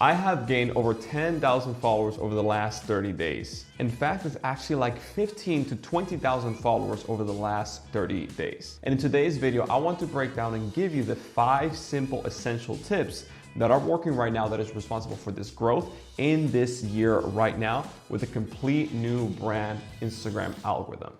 I have gained over 10,000 followers over the last 30 days. In fact, it's actually like 15 to 20,000 followers over the last 30 days. And in today's video, I want to break down and give you the 5 simple essential tips that are working right now that is responsible for this growth in this year right now with a complete new brand Instagram algorithm.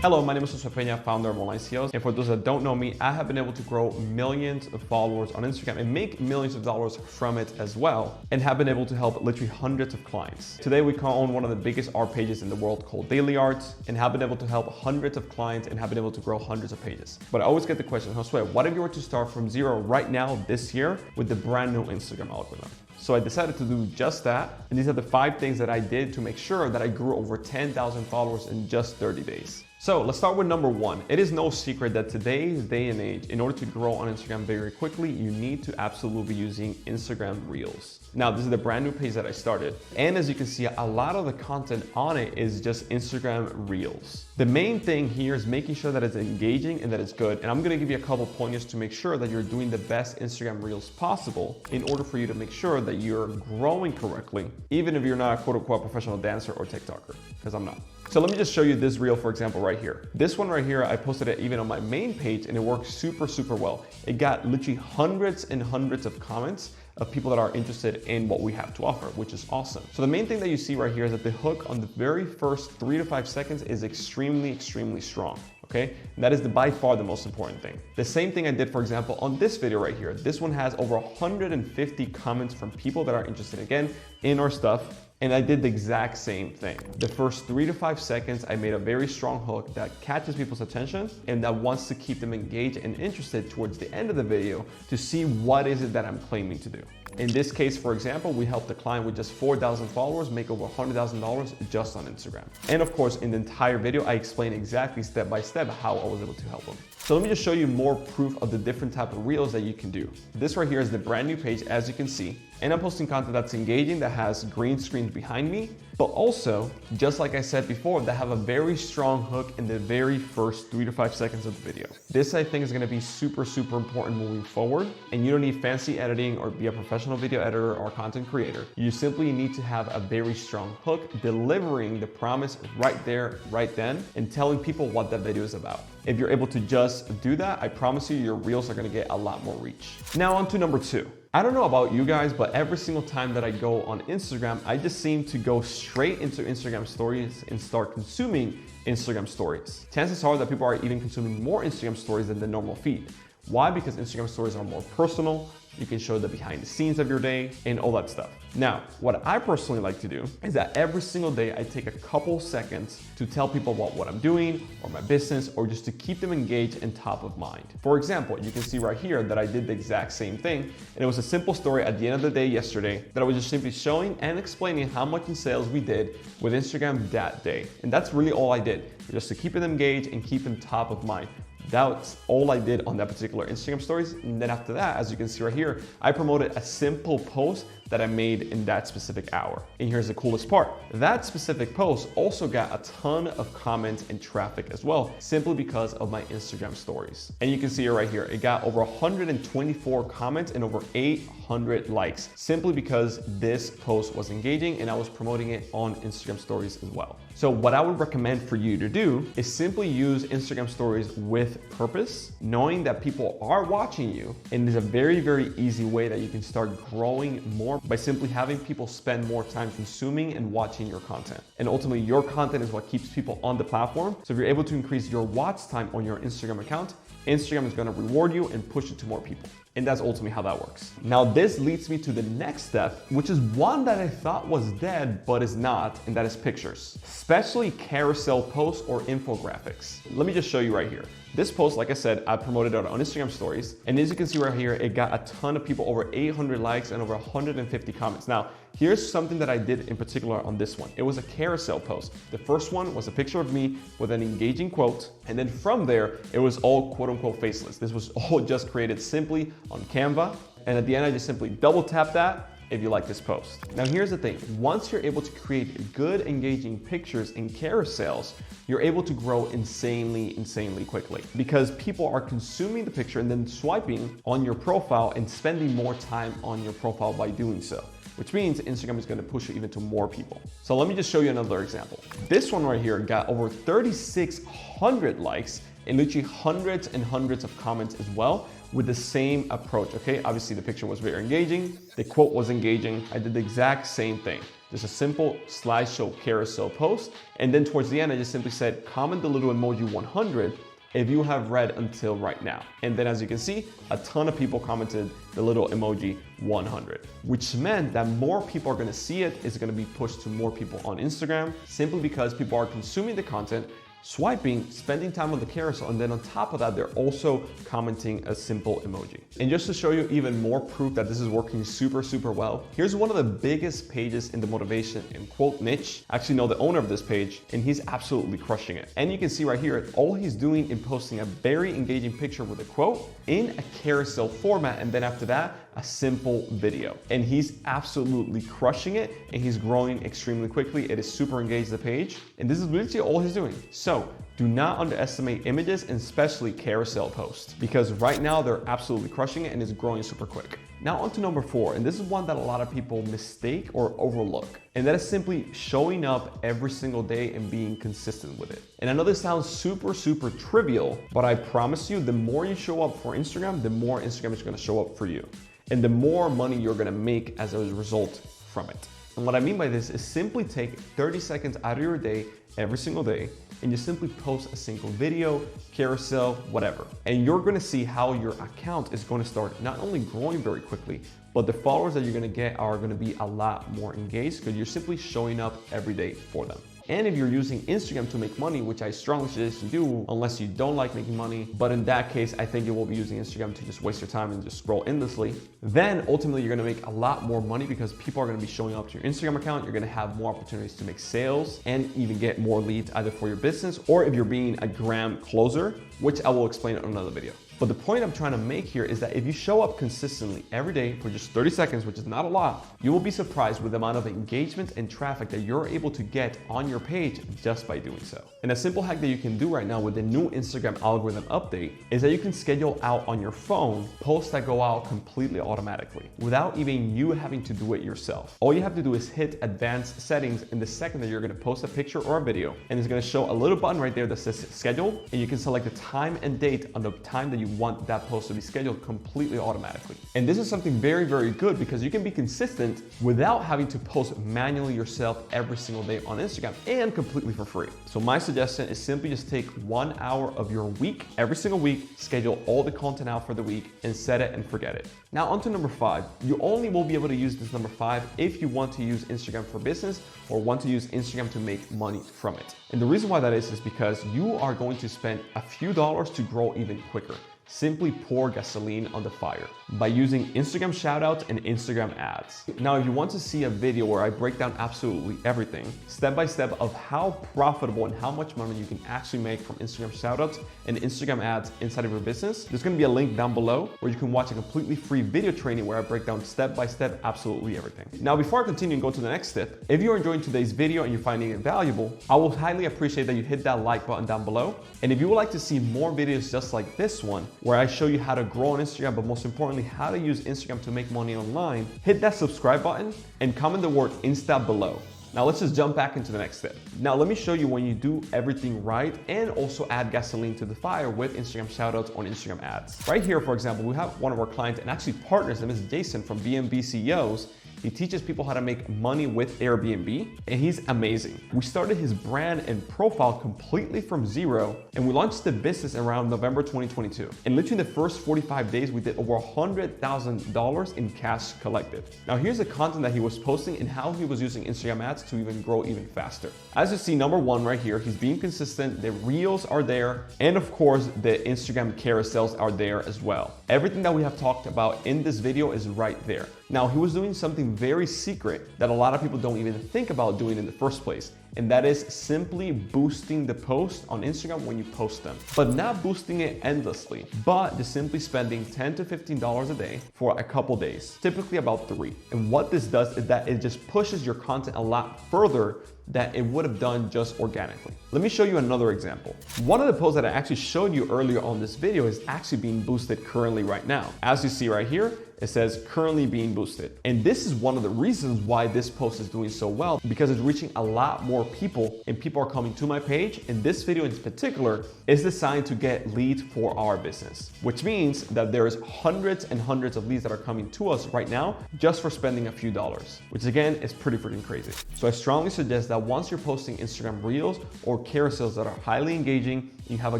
Hello, my name is Josue, Pena, founder of Online CEOs. And for those that don't know me, I have been able to grow millions of followers on Instagram and make millions of dollars from it as well, and have been able to help literally hundreds of clients. Today, we co-own one of the biggest art pages in the world called Daily Art, and have been able to help hundreds of clients and have been able to grow hundreds of pages. But I always get the question, Josue, what if you were to start from zero right now this year with the brand new Instagram algorithm? So I decided to do just that. And these are the 5 things that I did to make sure that I grew over 10,000 followers in just 30 days. So let's start with number 1. It is no secret that today's day and age, in order to grow on Instagram very quickly, you need to absolutely be using Instagram Reels. Now, this is the brand new page that I started. And as you can see, a lot of the content on it is just Instagram Reels. The main thing here is making sure that it's engaging and that it's good. And I'm gonna give you a couple pointers to make sure that you're doing the best Instagram Reels possible in order for you to make sure that you're growing correctly, even if you're not a quote unquote professional dancer or TikToker, because I'm not. So let me just show you this reel, for example, right here. This one right here, I posted it even on my main page and it worked super, super well. It got literally hundreds and hundreds of comments of people that are interested in what we have to offer, which is awesome. So the main thing that you see right here is that the hook on the very first 3 to 5 seconds is extremely, extremely strong. Okay, and that is by far the most important thing. The same thing I did, for example, on this video right here. This one has over 150 comments from people that are interested again in our stuff. And I did the exact same thing. The first 3 to 5 seconds, I made a very strong hook that catches people's attention and that wants to keep them engaged and interested towards the end of the video to see what is it that I'm claiming to do. In this case, for example, we helped a client with just 4,000 followers make over $100,000 just on Instagram. And of course, in the entire video, I explain exactly step by step how I was able to help them. So let me just show you more proof of the different type of reels that you can do. This right here is the brand new page, as you can see. And I'm posting content that's engaging, that has green screens behind me, but also, just like I said before, that have a very strong hook in the very first 3 to 5 seconds of the video. This, I think, is gonna be super, super important moving forward. And you don't need fancy editing or be a professional video editor or content creator. You simply need to have a very strong hook, delivering the promise right there, right then, and telling people what that video is about. If you're able to just do that, I promise you, your reels are gonna get a lot more reach. Now on to number 2. I don't know about you guys, but every single time that I go on Instagram, I just seem to go straight into Instagram stories and start consuming Instagram stories. Chances are that people are even consuming more Instagram stories than the normal feed. Why? Because Instagram stories are more personal. You can show the behind the scenes of your day and all that stuff. Now, what I personally like to do is that every single day I take a couple seconds to tell people about what I'm doing or my business, or just to keep them engaged and top of mind. For example, you can see right here that I did the exact same thing. And it was a simple story at the end of the day yesterday that I was just simply showing and explaining how much in sales we did with Instagram that day. And that's really all I did, just to keep them engaged and keep them top of mind. That's all I did on that particular Instagram stories. And then after that, as you can see right here, I promoted a simple post that I made in that specific hour. And here's the coolest part. That specific post also got a ton of comments and traffic as well, simply because of my Instagram stories. And you can see it right here. It got over 124 comments and over 800 likes, simply because this post was engaging and I was promoting it on Instagram stories as well. So what I would recommend for you to do is simply use Instagram stories with purpose, knowing that people are watching you. And there's a very, very easy way that you can start growing more by simply having people spend more time consuming and watching your content. And ultimately, your content is what keeps people on the platform. So if you're able to increase your watch time on your Instagram account, Instagram is gonna reward you and push it to more people. And that's ultimately how that works. Now, this leads me to the next step, which is one that I thought was dead, but is not, and that is pictures, especially carousel posts or infographics. Let me just show you right here. This post, like I said, I promoted it on Instagram stories. And as you can see right here, it got a ton of people, over 800 likes and over 150 comments. Now, here's something that I did in particular on this one. It was a carousel post. The first one was a picture of me with an engaging quote. And then from there, it was all quote unquote faceless. This was all just created simply on Canva. And at the end, I just simply double tap that if you like this post. Now here's the thing, once you're able to create good engaging pictures and carousels, you're able to grow insanely quickly because people are consuming the picture and then swiping on your profile and spending more time on your profile by doing so, which means Instagram is going to push you even to more people. So let me just show you another example. This one right here got over 3,600 likes and literally hundreds and hundreds of comments as well with the same approach, okay? Obviously the picture was very engaging, the quote was engaging. I did the exact same thing. Just a simple slideshow carousel post. And then towards the end, I just simply said, comment the little emoji 100 if you have read until right now. And then as you can see, a ton of people commented the little emoji 100, which meant that more people are gonna see it. It's gonna be pushed to more people on Instagram simply because people are consuming the content, swiping, spending time on the carousel, and then on top of that, they're also commenting a simple emoji. And just to show you even more proof that this is working super well, here's one of the biggest pages in the motivation and quote niche. I actually know the owner of this page, and he's absolutely crushing it. And you can see right here, all he's doing in posting a very engaging picture with a quote in a carousel format, and then after that, a simple video. And he's absolutely crushing it, and he's growing extremely quickly. It is super engaged, the page, and this is literally all he's doing. So do not underestimate images, and especially carousel posts, because right now they're absolutely crushing it and it's growing super quick. Now on to number 4, and this is one that a lot of people mistake or overlook, and that is simply showing up every single day and being consistent with it. And I know this sounds super trivial, but I promise you, the more you show up for Instagram, the more Instagram is gonna show up for you, and the more money you're gonna make as a result from it. And what I mean by this is simply take 30 seconds out of your day every single day and you simply post a single video, carousel, whatever. And you're gonna see how your account is gonna start not only growing very quickly, but the followers that you're gonna get are gonna be a lot more engaged because you're simply showing up every day for them. And if you're using Instagram to make money, which I strongly suggest you do, unless you don't like making money, but in that case, I think you will be using Instagram to just waste your time and just scroll endlessly, then ultimately you're gonna make a lot more money because people are gonna be showing up to your Instagram account. You're gonna have more opportunities to make sales and even get more leads either for your business or if you're being a gram closer, which I will explain in another video. But the point I'm trying to make here is that if you show up consistently every day for just 30 seconds, which is not a lot, you will be surprised with the amount of engagement and traffic that you're able to get on your page just by doing so. And a simple hack that you can do right now with the new Instagram algorithm update is that you can schedule out on your phone posts that go out completely automatically without even you having to do it yourself. All you have to do is hit advanced settings in the second that you're gonna post a picture or a video, and it's gonna show a little button right there that says schedule, and you can select the time and date on the time that you want that post to be scheduled completely automatically. And this is something very good because you can be consistent without having to post manually yourself every single day on Instagram and completely for free. So my suggestion is simply just take 1 hour of your week, every single week, schedule all the content out for the week and set it and forget it. Now on to number 5. You only will be able to use this number 5 if you want to use Instagram for business or want to use Instagram to make money from it. And the reason why that is because you are going to spend a few dollars to grow even quicker. Simply pour gasoline on the fire by using Instagram shoutouts and Instagram ads. Now, if you want to see a video where I break down absolutely everything, step by step of how profitable and how much money you can actually make from Instagram shoutouts and Instagram ads inside of your business, there's gonna be a link down below where you can watch a completely free video training where I break down step by step absolutely everything. Now, before I continue and go to the next step, if you're enjoying today's video and you're finding it valuable, I will highly appreciate that you hit that like button down below. And if you would like to see more videos just like this one, where I show you how to grow on Instagram, but most importantly, how to use Instagram to make money online, hit that subscribe button and comment the word Insta below. Now let's just jump back into the next step. Now let me show you when you do everything right and also add gasoline to the fire with Instagram shoutouts on Instagram ads. Right here, for example, we have one of our clients and actually partners, his name is Jason from BNB CEOs. He teaches people how to make money with Airbnb, and he's amazing. We started his brand and profile completely from zero, and we launched the business around November 2022. And literally in the first 45 days, we did over $100,000 in cash collected. Now here's the content that he was posting and how he was using Instagram ads to even grow even faster. As you see, number 1 right here, he's being consistent, the reels are there, and of course, the Instagram carousels are there as well. Everything that we have talked about in this video is right there. Now, he was doing something something very secret that a lot of people don't even think about doing in the first place. And that is simply boosting the post on Instagram when you post them. But not boosting it endlessly, but just simply spending $10 to $15 a day for a couple days, typically about 3. And what this does is that it just pushes your content a lot further than it would have done just organically. Let me show you another example. One of the posts that I actually showed you earlier on this video is actually being boosted currently right now. As you see right here, it says currently being boosted. And this is one of the reasons why this post is doing so well, because it's reaching a lot more people and people are coming to my page. And this video in particular is designed to get leads for our business, which means that there is hundreds and hundreds of leads that are coming to us right now just for spending a few dollars, which again is pretty freaking crazy. So I strongly suggest that once you're posting Instagram Reels or carousels that are highly engaging, you have a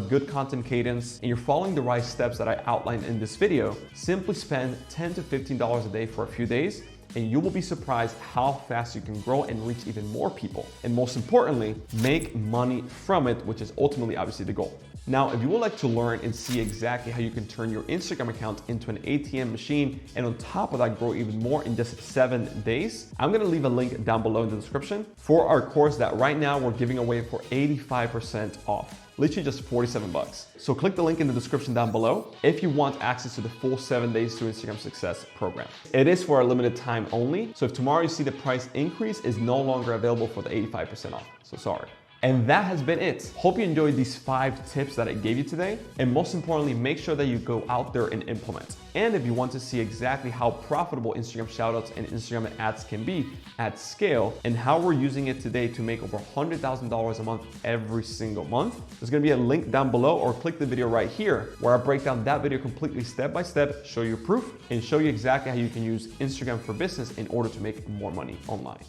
good content cadence, and you're following the right steps that I outlined in this video, simply spend $10 to $15 a day for a few days, and you will be surprised how fast you can grow and reach even more people. And most importantly, make money from it, which is ultimately obviously the goal. Now, if you would like to learn and see exactly how you can turn your Instagram account into an ATM machine, and on top of that, grow even more in just 7 days, I'm gonna leave a link down below in the description for our course that right now we're giving away for 85% off. Literally just 47 bucks. So click the link in the description down below if you want access to the full 7 days to Instagram success program. It is for a limited time only. So if tomorrow you see the price increase, is no longer available for the 85% off. So sorry. And that has been it. Hope you enjoyed these 5 tips that I gave you today. And most importantly, make sure that you go out there and implement. And if you want to see exactly how profitable Instagram shoutouts and Instagram ads can be at scale and how we're using it today to make over $100,000 a month every single month, there's gonna be a link down below, or click the video right here where I break down that video completely step by step, show you proof, and show you exactly how you can use Instagram for business in order to make more money online.